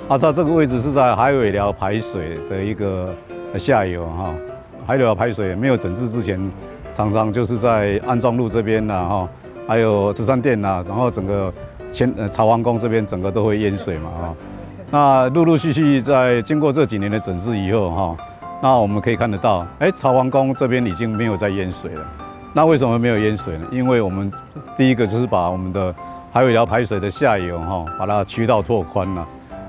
它这个位置是在海尾寮排水的一个下游哈。海尾寮排水没有整治之前，常常就是在安庄路这边呐哈，还有芝山店呐，然后整个朝皇宫这边整个都会淹水嘛哈。那陆陆续续在经过这几年的整治以后哈，那我们可以看得到，朝皇宫这边已经没有再淹水了。那为什么没有淹水呢？因为我们第一个就是把我们的海尾寮排水的下游哈，把它渠道拓宽了，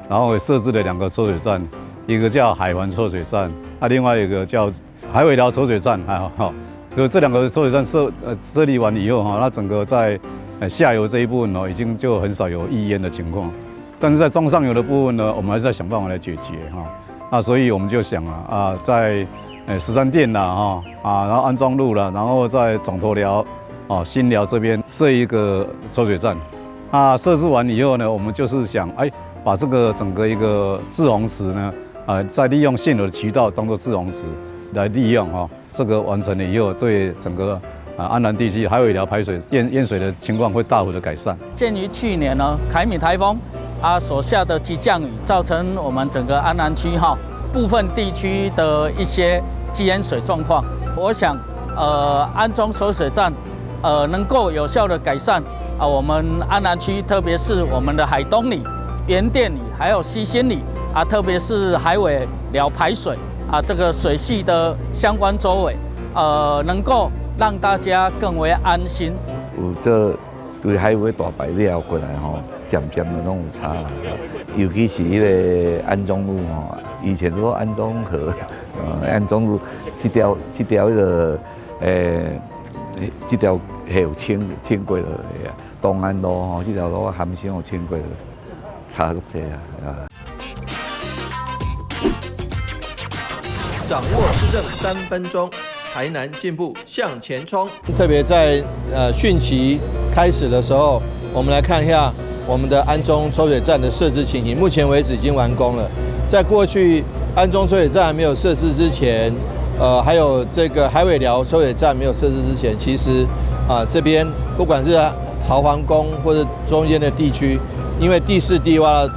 然后设置了2个抽水站，一个叫海环抽水站，另外一个叫海尾寮抽水站，好，就这2个抽水站设立完以后哈，那整个在下游这一部分呢，已经就很少有溢淹的情况。但是在中上游的部分呢，我们还是要想办法来解决哈。那所以我们就想在13店啦然后安庄路啦，然后在总头寮新寮这边设一个抽水站。设置完以后呢，我们就是想把这个整个一个滞洪池呢，再利用现有的渠道当做滞洪池来利用哈。这个完成了以后，对整个安南地区海尾寮排水淹水的情况会大幅的改善。鉴于去年呢凯米台风所下的急降雨，造成我们整个安南区部分地区的一些积淹水状况，我想安庄抽水站能够有效的改善我们安南区，特别是我们的海东里、原店里还有西新里特别是海尾寮排水这个水系的相关周围能够让大家更为安心。有这对海尾大排了过来渐渐的拢有差，尤其是迄个安庄路以前说安庄河，安庄路这条迄个这条河有清过了，东安路这条路含先有清过了，差足济掌握市政3分钟，台南进步向前冲。特别在汛期开始的时候，我们来看一下我们的安中抽水站的设置情形。目前为止已经完工了。在过去安中抽水站没有设置之前，还有这个海尾寮抽水站没有设置之前，其实这边不管是朝皇宫或者中间的地区，因为地势地洼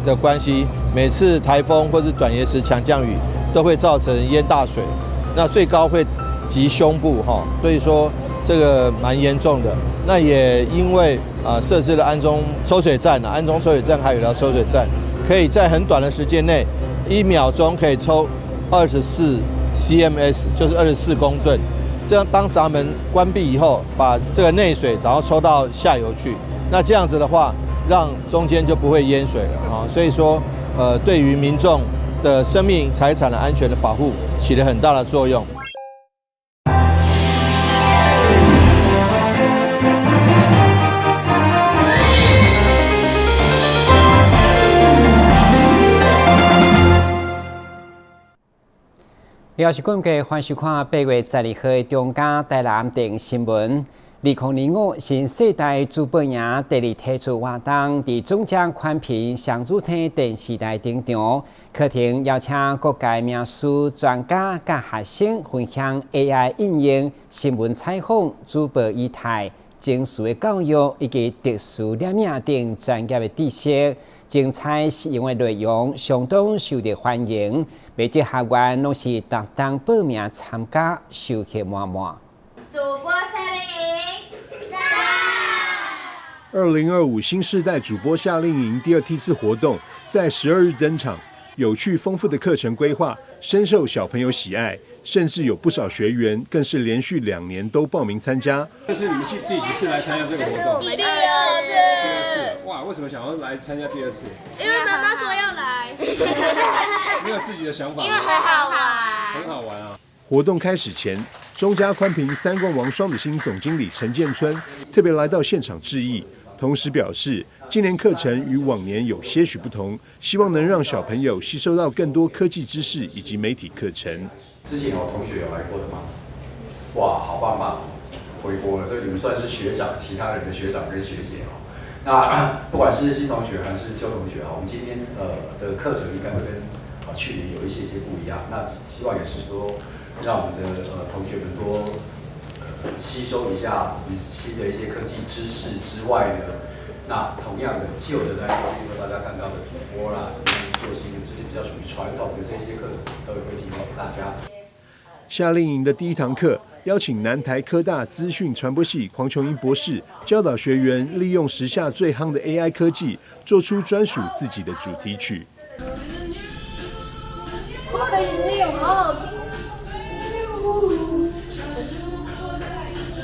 的关系，每次台风或者短延时强降雨都会造成淹大水，那最高会及胸部所以说这个蛮严重的。那也因为设置了安中抽水站安中抽水站还有条抽水站，可以在很短的时间内，1秒钟可以抽24 CMS， 就是24公吨。这样当闸门关闭以后，把这个内水然后抽到下游去，那这样子的话，让中间就不会淹水了所以说对于民众的生命财产的安全的保护起了很大的作用。了是讲嘅，欢迎收看8月12號嘅中嘉台南電新聞。2005新世代主播人第2提出活動，伫中嘉寬頻上主廳電視台頂場，課程邀請各界名師、專家甲學生分享 AI 應用、新聞採訪、主播議題、情緒嘅教育以及特殊領域等專業嘅知識。精彩實用嘅內容相當受到歡迎，每節學員攏是特登報名參加，收穫滿滿。主播夏令營2025新世代主播夏令营第2梯次活动在12日登场，有趣丰富的课程规划深受小朋友喜爱，甚至有不少学员更是连续2年都报名参加。这是你们第几次来参加这个活动？第2次。哇，为什么想要来参加第2次？因为妈妈说要来。你有自己的想法吗？因为很好玩。很好玩啊！活动开始前，中嘉宽频3冠王双子星总经理陈建春特别来到现场致意，同时表示，今年课程与往年有些许不同，希望能让小朋友吸收到更多科技知识以及媒体课程。之前有同学有来过的吗？哇，好棒棒，回国了，所以你们算是学长，其他人的学长跟学姐哦。那不管是新同学还是旧同学我们今天的课程应该会跟去年有一些不一样。那希望也是说，让我们的同学们多吸收一下新的一些科技知识之外呢，那同样的，旧的那些，比如说大家看到的主播啦，怎么样做新闻，这些比较属于传统的这些课程，都会提供给大家。夏令营的第一堂课，邀请南台科大资讯传播系黄琼英博士教导学员利用时下最夯的 AI 科技，做出专属自己的主题曲。我的音乐好好听，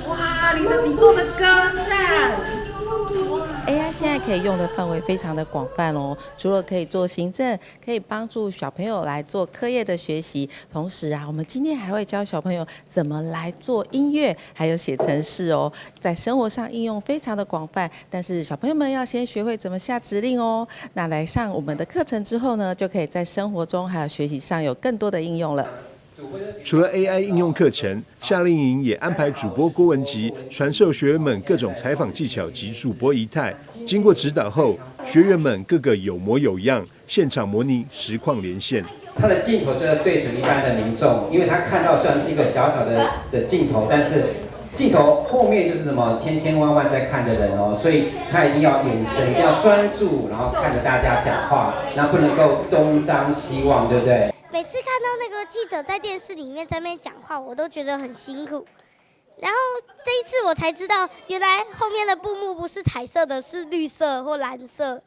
哇，你做的歌赞。AI 现在可以用的范围非常的广泛哦，除了可以做行政，可以帮助小朋友来做课业的学习，同时啊，我们今天还会教小朋友怎么来做音乐，还有写程式哦，在生活上应用非常的广泛。但是小朋友们要先学会怎么下指令哦。那来上我们的课程之后呢，就可以在生活中还有学习上有更多的应用了。除了 AI 应用课程，夏令营也安排主播郭文吉传授学员们各种采访技巧及主播仪态。经过指导后，学员们个个有模有样，现场模拟实况连线。他的镜头就要对准一般的民众，因为他看到虽然是一个小小的镜头，但是镜头后面就是什么千千万万在看的人哦，所以他一定要眼神一定要专注，然后看着大家讲话，然后不能够东张西望，对不对？每次看到那个记者在电视里面在那边讲话，我都觉得很辛苦。然后这一次我才知道，原来后面的布幕不是彩色的，是绿色或蓝色。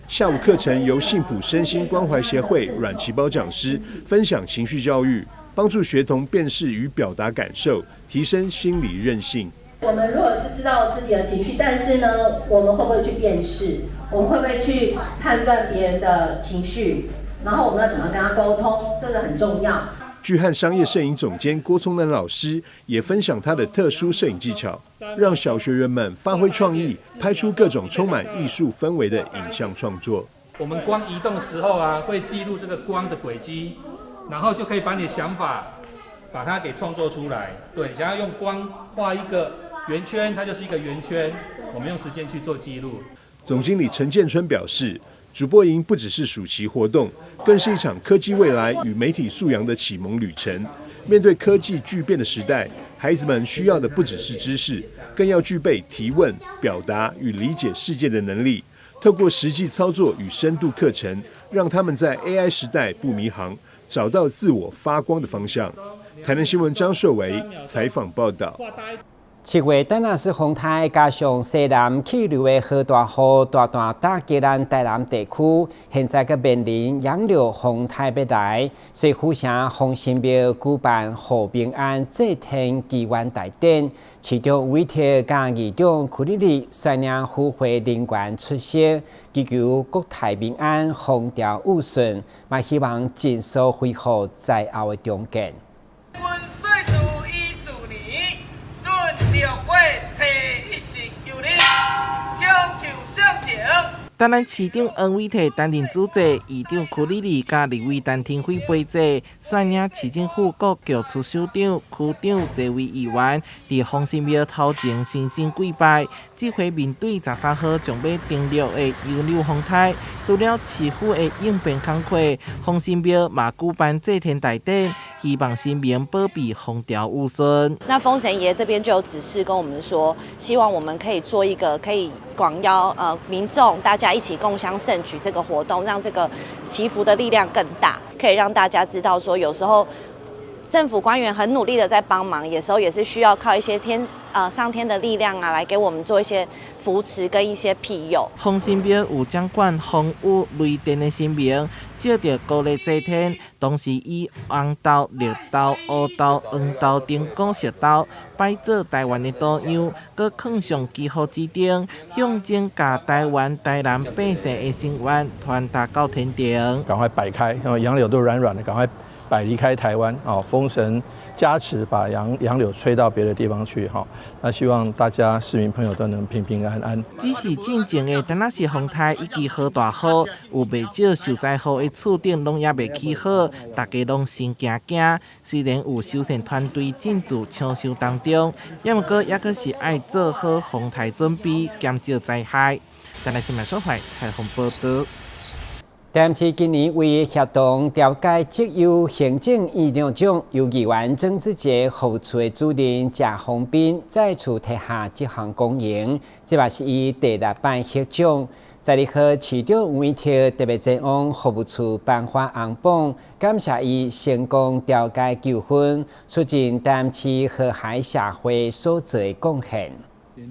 下午课程由幸普身心关怀协会阮奇宝讲师分享情绪教育，帮助学童辨识与表达感受，提升心理韧性。我们如果是知道自己的情绪，但是呢，我们会不会去辨识？我们会不会去判断别人的情绪？然后我们要怎么跟他沟通，这个很重要。巨汉商业摄影总监郭聪南老师也分享他的特殊摄影技巧，让小学员们发挥创意，拍出各种充满艺术氛围的影像创作。我们光移动时候啊，会记录这个光的轨迹，然后就可以把你的想法把它给创作出来。对，想要用光画一个圆圈，它就是一个圆圈。我们用时间去做记录。总经理陈建春表示，主播营不只是暑期活动，更是一场科技未来与媒体素养的启蒙旅程。面对科技巨变的时代，孩子们需要的不只是知识，更要具备提问、表达与理解世界的能力。透过实际操作与深度课程，让他们在 AI 时代不迷航，找到自我发光的方向。台南新闻张硕维采访报道。7月丹那是风台加上西南气流的好大雨，大大打击咱台南地区。现在个面临洋流风台要来，所以府城丰新庙举办护平安祭天祈愿大典，其中委托甲议长柯丽丽率领府会人员出席，祈求国泰民安、风调雨顺，嘛希望尽速恢复在后的重建。台南市长黄伟綽担任主席，议长柯丽丽甲立委陈廷辉陪祭，率领市政府各局处首长、区长、座位议员，伫丰新庙头前深深跪拜。这回面对13号将要登陆的洋流风台，除了市府的应变工作，丰新庙嘛举办祭天大典，希望新民保庇风调雨顺。那风神爷这边就有指示跟我们说，希望我们可以做一个可以广邀民众大家一起共襄盛举这个活动，让这个祈福的力量更大，可以让大家知道说，有时候政府官员很努力的在帮忙，有时候也是需要靠一些上天的力量啊，来给我们做一些扶持跟一些庇佑。丰新庙有掌管风雨雷电的神明，借着高丽祭天，同时以红豆、绿豆、乌豆、黄豆等果石豆摆做台湾的多样，佮放上祈福之灯，象征甲台湾台南百姓的心愿传达到天庭。赶快摆开，杨柳都软软的，赶快摆离开台湾哦！风神加持，把杨柳吹到别的地方去哈。那希望大家市民朋友都能平平安安。只是进前的丹那市风台以及好大雨，有袂少受灾户的厝顶拢也袂起好，大家拢心惊惊。虽然有修缮团队进驻抢修当中，也毋过也阁是爱做好风台准备，减少灾害。丹那新闻所在采访报道。台南市今年为协同调解职优行政院长奖，由议员郑志杰服务处的主任谢宏斌再次提下这项公营，这也是伊第6摆获奖。在日和市长吴伟霆特别前往服务处颁发红榜，感谢伊成功调解纠纷，促进台南市和谐社会所做的贡献。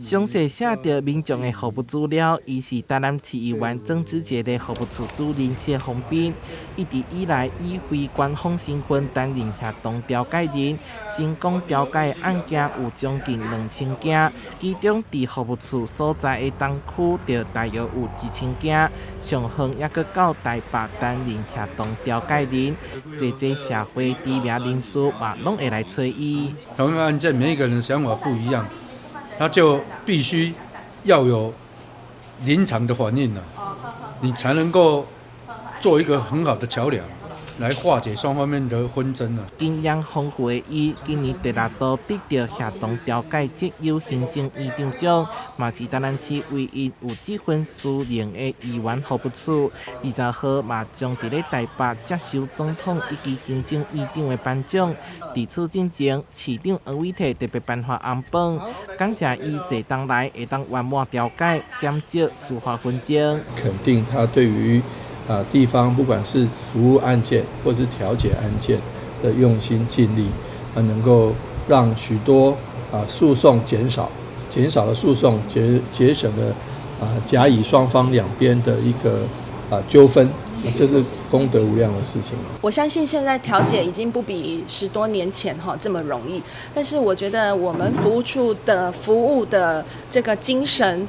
详细写着民众的服务资料，伊是台南市议员郑志杰的服务处主任谢宏斌，一直以来以非官方身份担任协同调解人，成功调解案件有将近2000件，其中伫服务处所在的东区就大约有1000件，上远也搁到台北担任协同调解人，这社会知名人士嘛拢会来找伊。同一个案件，每一个人想法不一样。他就必须要有临场的反应了，你才能够做一个很好的桥梁，来化解双方面的纷争啊。经验丰富的伊，今年第6度得到协同调解职优行政院长奖，嘛是台南市唯一有这份私人的议员服务处。20号嘛将伫咧台北接受总统以及行政院长的颁奖。伫此进前，市长黄伟霆特别颁发红榜，感谢伊坐当来会当圆满调解，减少司法纷争。肯定他对于地方不管是服务案件或是调解案件的用心尽力，能够让许多诉讼减少了诉讼，节省了甲乙双方两边的一个纠纷，这是功德无量的事情。我相信现在调解已经不比10多年前这么容易，但是我觉得我们服务处的服务的这个精神。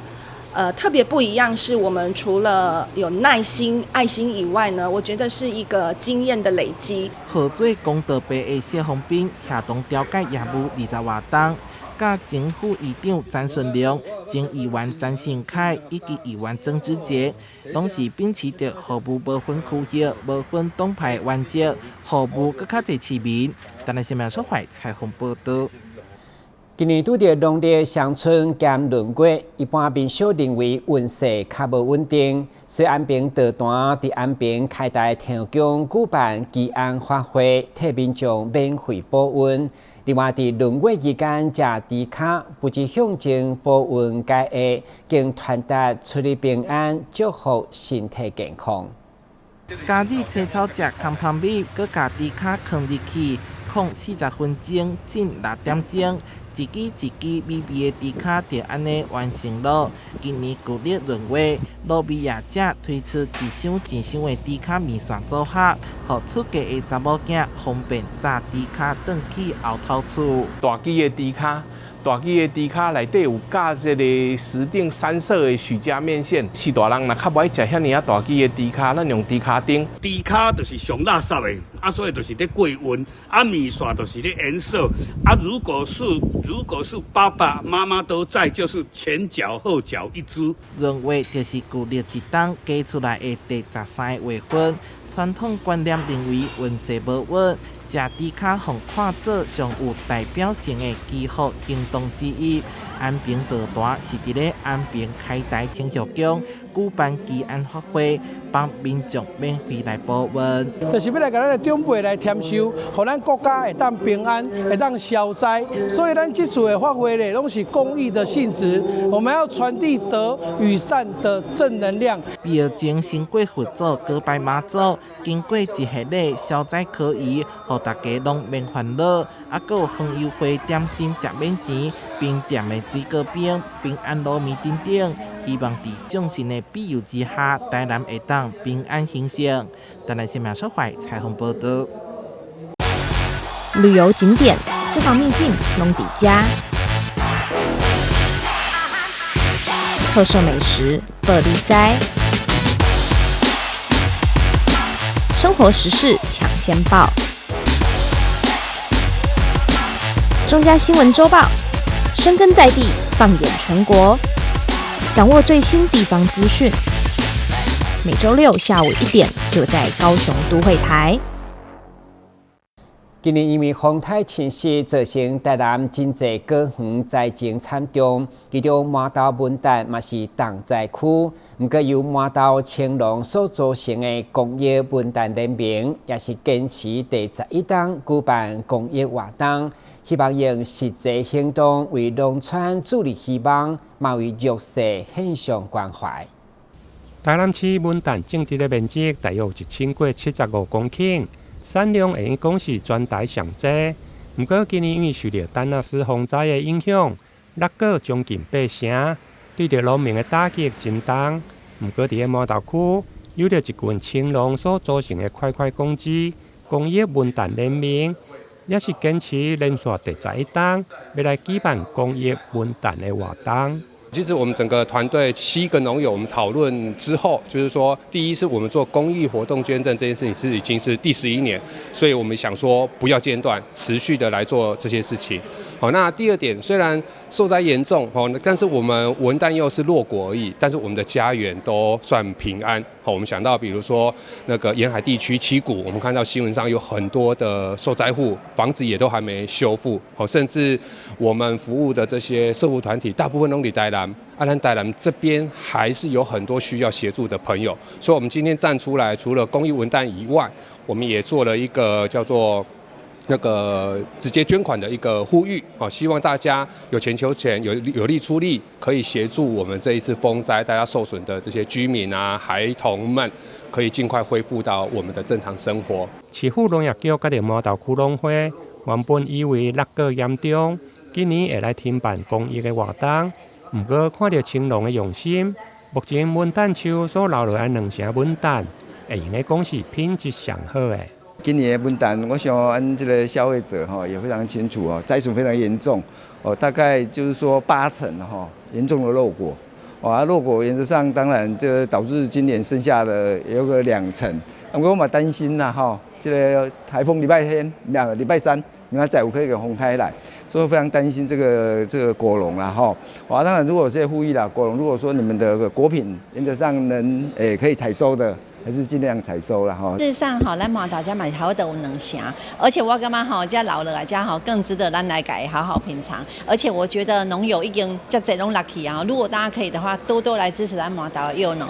特别不一样，是我们除了有耐心、爱心以外呢，我觉得是一个经验的累积。合作公道牌的谢宏斌协同调解业务20多档，甲政府议长詹顺良、前议员詹信凯以及议员曾志杰，拢是秉持着服务无分区域、无分党派原则，服务更较侪市民。台南新闻所发采访报道。今年拄到农历乡春兼闰月，一般民众认为运势较无稳定，所以安平道段伫安平开大天宫举办祈安法会，替民众免费保运。另外，伫闰月期间食猪脚，不只象征保运解厄，更传达出入平安，祝福身体健康。家己青草食康芳米，搁家猪脚放入去，控40分钟，整6点钟。一支一支美味的猪脚就安尼完成了。今年旧历闰月，路边业者推出一箱的猪脚面线组合，让出嫁的查某囝方便炸猪脚转去后头厝。大支的猪脚内底有加这个石定3色的许家面线。是大人若较不爱食遐尔大支的猪脚，咱用猪脚丁。猪脚就是上垃圾的，所以就是咧过温，面线就是咧颜色。如果是爸爸妈妈都在，就是前脚后脚一只。闰月就是旧历一档加出来的第13个月份，传统观念认为运势无稳。食猪脚互看做上有代表性的祈福行动之一。安平道段是伫咧安平开大天后宫举办祈安法会，帮民众免费来保运。就是要来甲咱的长辈来添寿，互咱国家会当平安，会当消灾。所以咱这次的法会咧，拢是公益的性质，我们要传递德与善的正能量。标前新过佛祖，过拜妈祖，经过一系列消灾科仪，互大家拢免烦恼。搁有园游会点心食免钱，冰店的水果冰、平安糯米等等，希望伫众神的庇佑之下，台南会当平安兴盛。台南新闻所发采访报道。旅游景点、私房秘境拢底家，特色美食不离哉，生活时事抢先报。中嘉新闻周报，深耕在地，放眼全国，掌握最新地方资讯。每周6下午1点，就在高雄都会台。今年因为风台侵袭，造成台南真侪果园灾情惨重，其中麻豆文旦嘛是重灾区。不过由麻豆青农所组成的公益文旦联盟，也是坚持第11档举办公益活动，希望用实际行动为农村助力希望，嘛为弱势献上关怀。台南市文旦种植的面积大约1075公顷。产量会用讲是全台上济，不过今年因为受到丹纳斯风灾的影响，落果将近8成，对着农民的打击真重。不过伫个麻豆区，有着一群青农所组成的快快公鸡公益文旦联盟，也是坚持连续第11档，要来举办公益文旦的活动。其实我们整个团队7个农友，我们讨论之后，就是说，第一是我们做公益活动捐赠这件事情已经是第11年，所以我们想说不要间断，持续的来做这些事情。好，那第二点，虽然受灾严重，但是我们文旦又是落果而已，但是我们的家园都算平安。好，我们想到比如说那个沿海地区七股，我们看到新闻上有很多的受灾户，房子也都还没修复。好，甚至我们服务的这些社福团体，大部分都在台南。台南这边还是有很多需要协助的朋友，所以我们今天站出来，除了公益文旦以外，我们也做了一个叫做那个直接捐款的一个呼吁，希望大家有钱求钱，有力出力，可以协助我们这一次风灾大家受损的这些居民啊、孩童们，可以尽快恢复到我们的正常生活。市府农业局甲着麻豆区农会原本以为落果严重，今年会来停办公益的活动。不过看到青农的用心，目前文旦树所留落来2成文旦，会用来讲是品质上好的。今年的文旦，我想按这个消费者也非常清楚灾损非常严重大概就是说8成严重的落果落果原则上当然这导致今年剩下的也有个2成，不过我们担心这个台风礼拜3，明仔载有可以给风开来，所以非常担心这个果农啦当然如果是呼吁啦，果农如果说你们的果品原则上能可以采收的，还是尽量采收啦事实上咱麻豆这买好都有2成，而且我感觉这老了这更值得咱来改好好品尝。而且我觉得农友已经这侪拢落去如果大家可以的话，多多来支持咱麻豆的幼农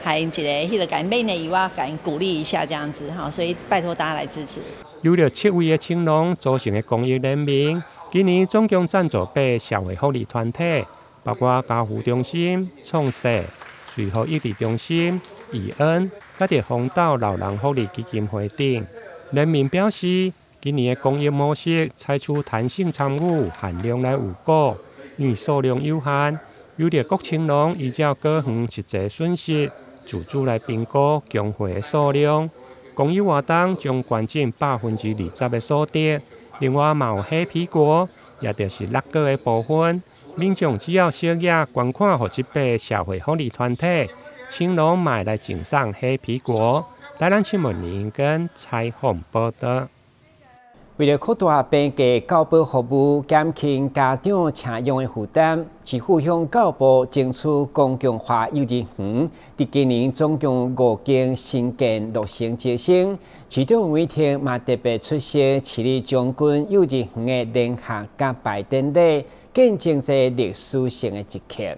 还一个迄个买呢以外，给鼓励一下这样子所以拜托大家来支持。有了7位的青农组成的公益联盟，今年总共赞助8社会福利团体，包括家扶中心、创世、随和益利中心、义恩，甲着丰岛老人福利基金会等。联盟表示，今年的公益模式采取弹性参与、限量来有果，因为数量有限，有着各青农依照果园实际损失，自主来评估供货的数量。公益活动将捐赠20%的所得，另外嘛有虾皮果，也就是落果的部分。民众只要小额捐款给这8社会福利团体，青农买来赠送虾皮果。台南新闻林跟采访报道。为了扩大病假教保服务，减轻家长请用的负担，市府向教育部争取公共化幼儿园。伫今年总共5间新建落成招生，其中每天嘛特别出席市立将军幼儿园的联合甲拜典礼，见证这历史性的一刻。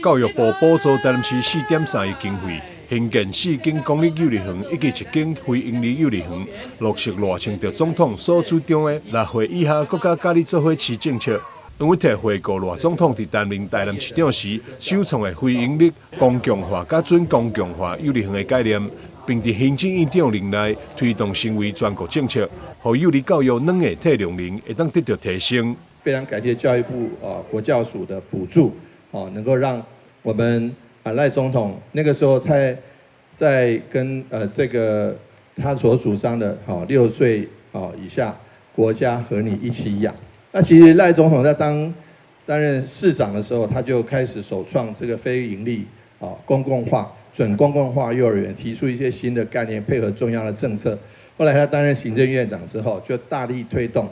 教育部补助台南市4.3亿经费，兴建4间公立幼儿园以及1间非营利幼儿园，落实落成着总统所主张的6岁以下国家甲你做伙市政策。因为摕回顾赖总统伫担任台南市长时首创的非营利公共化甲准公共化幼儿园的概念，并伫行政院长任内推动成为全国政策，让幼儿教育2个体量能会当得到提升。非常感谢教育部国教署的补助。能够让我们赖总统那个时候在跟这个他所主张的6岁以下国家和你一起养。那其实赖总统在担任市长的时候，他就开始首创这个非营利公共化、准公共化幼儿园，提出一些新的概念，配合中央的政策。后来他担任行政院长之后，就大力推动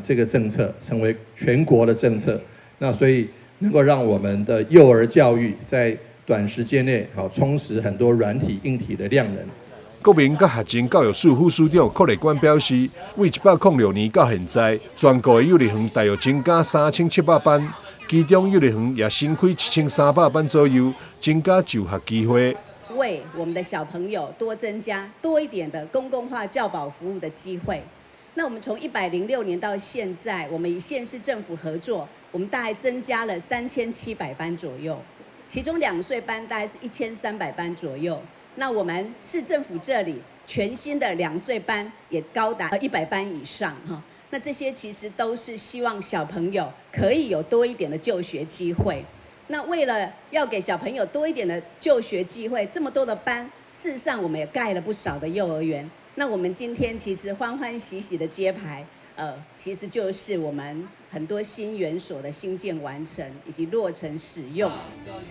这个政策成为全国的政策。那所以能够让我们的幼儿教育在短时间内充实很多软体、硬体的量能。国民甲学前教育署副署长柯立官表示，为106年到现在，全国的幼儿园大约增加3700班，其中幼儿园也新开7300班左右，增加就学机会。为我们的小朋友多增加多一点的公共化教保服务的机会。那我们从106年到现在，我们与县市政府合作，我们大概增加了3700班左右，其中2岁班大概是1300班左右。那我们市政府这里全新的2岁班也高达100班以上哈。那这些其实都是希望小朋友可以有多一点的就学机会。那为了要给小朋友多一点的就学机会，这么多的班，事实上我们也盖了不少的幼儿园。那我们今天其实欢欢喜喜的揭牌，其实就是我们很多新园所的新建完成以及落成使用。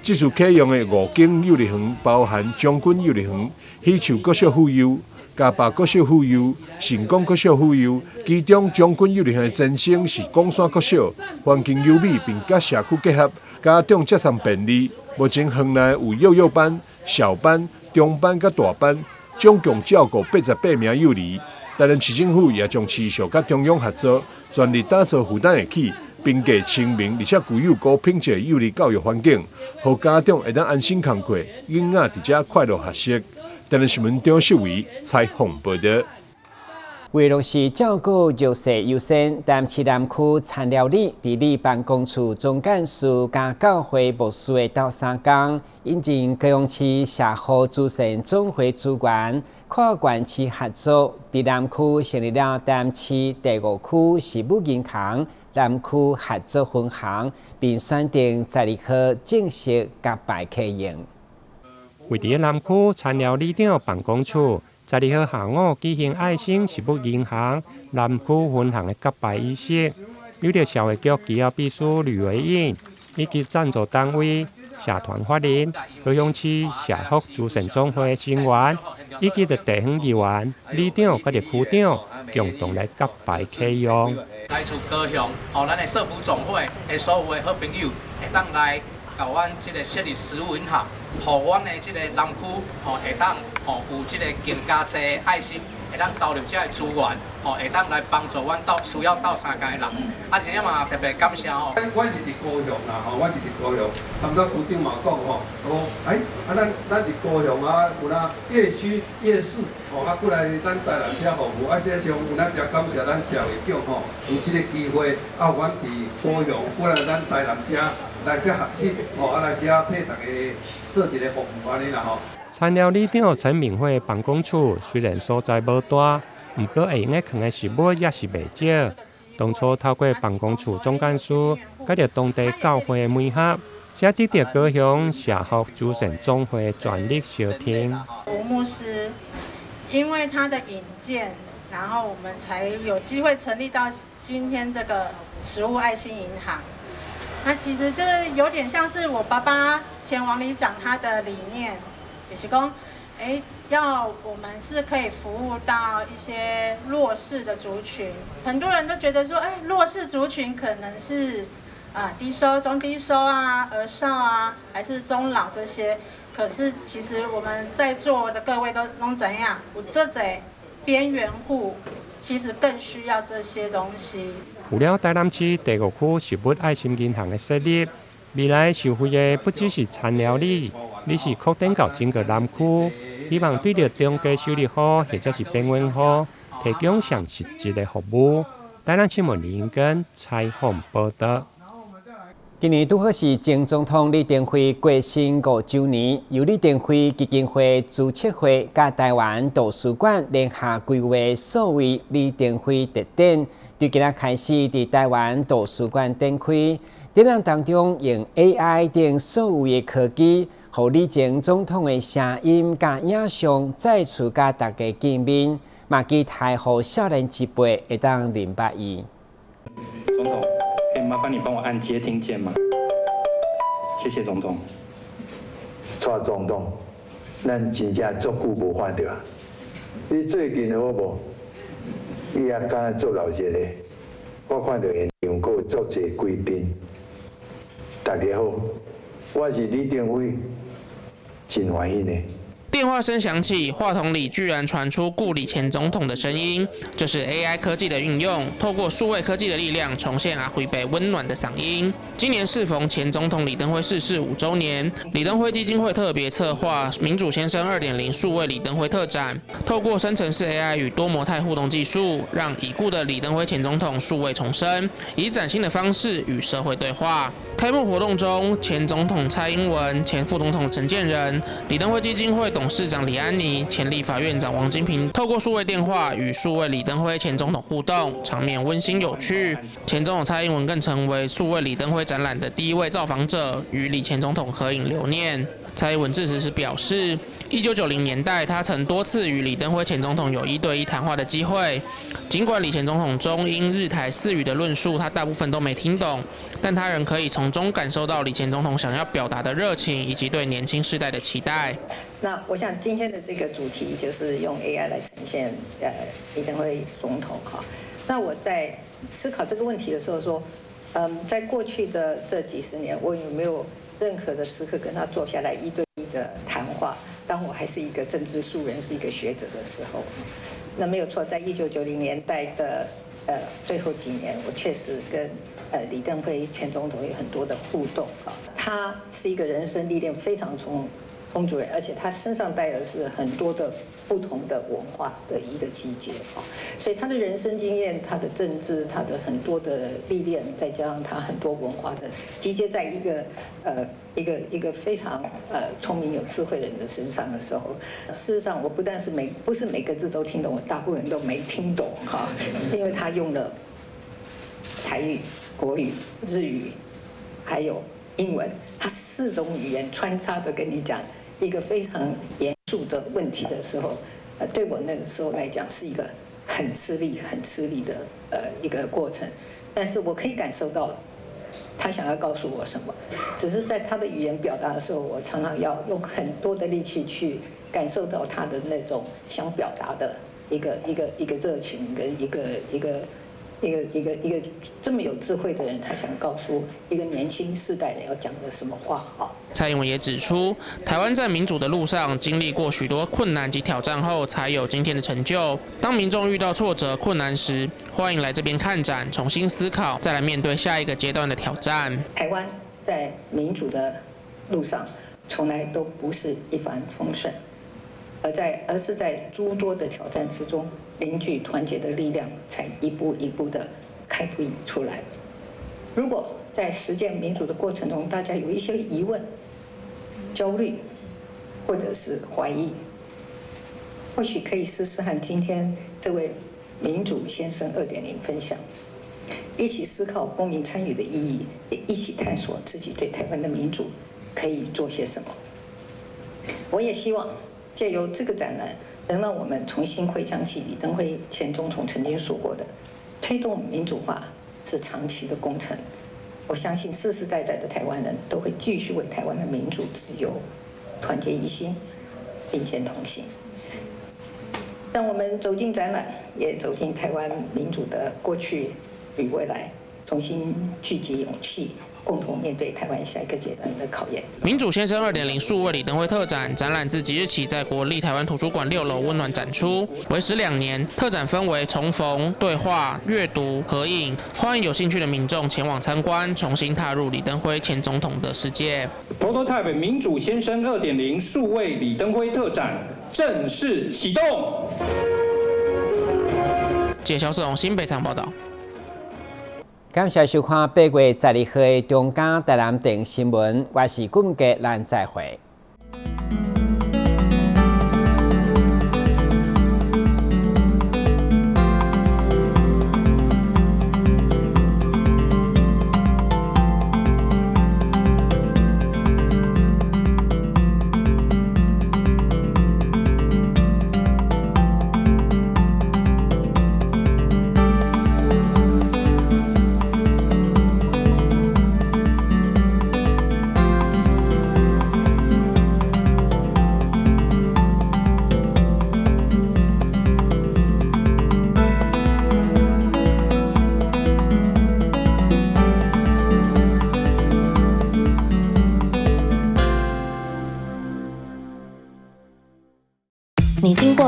这次启用的5间幼儿园包含将军幼儿园、喜树国小附幼、嘉坝国小附幼、成功国小附幼，其中将军幼儿园的前身是广山国小，环境优美并甲社区结合，家长接送便利。目前园内有幼幼班、小班、中班甲大班，总共照顾88名幼儿。台南市政府也将持续甲中央合作，全力打造负担得起，并给亲民而且具有高品质的幼儿教育环境，让家长会当安心工作，囡仔伫遮快乐学习。台南新闻张秀伟采访报道。为落实照顾弱势优先，台南市南区田寮里地理办公处总干事甲教会牧师的斗相共，引进高雄市社会主神总会主管，跨县市合作，伫南区成立了台南市第5区事务银行南区合作分行，并选定12号正式甲牌启用。位伫南区田寮里长办公处。12号下午举行爱心事务银行南区分行的揭牌仪式，有着社会局机要秘书吕维英以及赞助单位社团法人、高雄市社福主神总会成员以及地方议员、里长甲区长共同来揭牌启用。来自高雄，咱的社福总会的所有的好朋友会当来。甲阮即个设立食物银行，互阮的即个南区会当有即个更加侪爱心，会当投入这个资源，会当来帮助阮需要到3界的人。而且嘛特别感谢我是伫高雄啦，我是伫高雄，刚刚区长嘛讲咱伫高雄啊，有那夜区夜市，过来咱台南遮服务，实际上有咱真感谢咱社会局有即个机会，阮伫高雄过来咱台南遮。来这学习，来这替大家做一个服务安尼啦吼。田寮里长陈明慧办公处虽然所在无大，不过会用的藏的食物也是袂少。当初透过办公处总干事，甲着当地教会的媒合，才得到高雄社福主神总会全力小听。吴牧师因为他的引荐，然后我们才有机会成立到今天这个食物爱心银行。那其实就是有点像是我爸爸前王里长他的理念，也是说，要我们是可以服务到一些弱势的族群。很多人都觉得说，弱势族群可能是低收、中低收啊、儿少啊，还是中老这些。可是其实我们在座的各位都怎样？有这些边缘户，其实更需要这些东西。有了台南市第5区食物爱心银行的设立，未来受惠的不只是田寮里，而是扩展到整个南区，希望对着中低收入户或者是边缘户提供上实质的服务。台南新闻林根采访报道。今年拄好是前总统李登辉过身5周年，由李登辉基金会主策会甲台湾图书馆联合规划所谓李登辉特展。对今仔开始，伫台湾图书馆展开，展览当中用 AI 等所有的科技，互李前总统的声音甲影像再次甲大家见面，嘛期待互少年一辈会当明白伊。总统，可以麻烦你帮我按接听键吗？谢谢总统。蔡总统，咱真正足久无看到啊！你最近好无？伊也敢做老一个，我看到现场阁有足侪贵宾。大家好，我是李登辉，真欢喜呢。电话声响起，话筒里居然传出顾李前总统的声音。这是 AI 科技的运用，透过数位科技的力量，重现阿辉伯温暖的嗓音。今年适逢前总统李登辉逝世5周年，李登辉基金会特别策划“民主先生 2.0 数位李登辉特展”，透过生成式 AI 与多模态互动技术，让已故的李登辉前总统数位重生，以崭新的方式与社会对话。开幕活动中，前总统蔡英文、前副总统陈建仁、李登辉基金会董事长李安妮、前立法院长王金平透过数位电话与数位李登辉前总统互动，场面温馨有趣。前总统蔡英文更成为数位李登辉展览的第一位造访者，与李前总统合影留念。蔡英文致辞时表示，1990年代他曾多次与李登辉前总统有1对1谈话的机会，尽管李前总统中英日台4语的论述他大部分都没听懂，但他仍可以从中感受到李前总统想要表达的热情以及对年轻世代的期待。那我想今天的这个主题就是用 AI 来呈现李登辉总统哈。那我在思考这个问题的时候说，在过去的这几十年，我有没有任何的时刻跟他坐下来1对1的谈话？当我还是一个政治素人，是一个学者的时候，那没有错，在1990年代的最后几年，我确实跟李登辉前总统有很多的互动啊。他是一个人生历练非常充足人，而且他身上带的是很多的不同的文化的一个集结啊，所以他的人生经验、他的政治、他的很多的历练，再加上他很多文化的集结在一个非常聪明有智慧人的身上的时候，事实上我不但是不是每个字都听懂，我大部分都没听懂哈，因为他用了台语、国语、日语，还有英文，他4种语言穿插的跟你讲一个非常严肃的问题的时候，对我那个时候来讲是一个很吃力的一个过程，但是我可以感受到他想要告诉我什么，只是在他的语言表达的时候，我常常要用很多的力气去感受到他的那种想表达的一个热情跟一个这么有智慧的人，他想告诉一个年轻世代的要讲的什么话啊？蔡英文也指出，台湾在民主的路上经历过许多困难及挑战后，才有今天的成就。当民众遇到挫折、困难时，欢迎来这边看展，重新思考，再来面对下一个阶段的挑战。台湾在民主的路上，从来都不是一帆风顺，而是在诸多的挑战之中，凝聚团结的力量，才一步一步的开辟出来。如果在实践民主的过程中，大家有一些疑问、焦虑，或者是怀疑，或许可以试试和今天这位民主先生2.0分享，一起思考公民参与的意义，也一起探索自己对台湾的民主可以做些什么。我也希望借由这个展览，能让我们重新回想起李登辉前总统曾经说过的，推动民主化是长期的工程。我相信世世代代的台湾人都会继续为台湾的民主自由团结一心，并肩同行。让我们走进展览，也走进台湾民主的过去与未来，重新聚集勇气，共同面对台湾下一个阶段的考验。民主先生2.0数位李登辉特展展览自即日起在国立台湾图书馆6楼温暖展出，为时2年。特展分为重逢、对话、阅读、合影，欢迎有兴趣的民众前往参观，重新踏入李登辉前总统的世界。Prototype 民主先生2.0数位李登辉特展正式启动。记者肖世荣新北采访报道。感谢收看8月12号的中港台南电新闻，我是顾文杰，咱再会。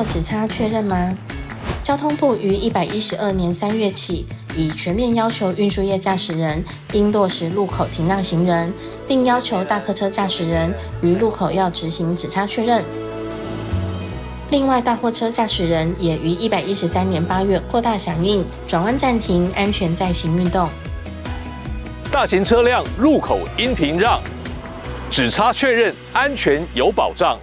做指差确认吗？交通部于112年3月起，已全面要求运输业驾驶人应落实路口停让行人，并要求大客车驾驶人于路口要执行指差确认。另外，大货车驾驶人也于113年8月扩大响应转弯暂停、安全再行运动。大型车辆入口应停让，指差确认，安全有保障。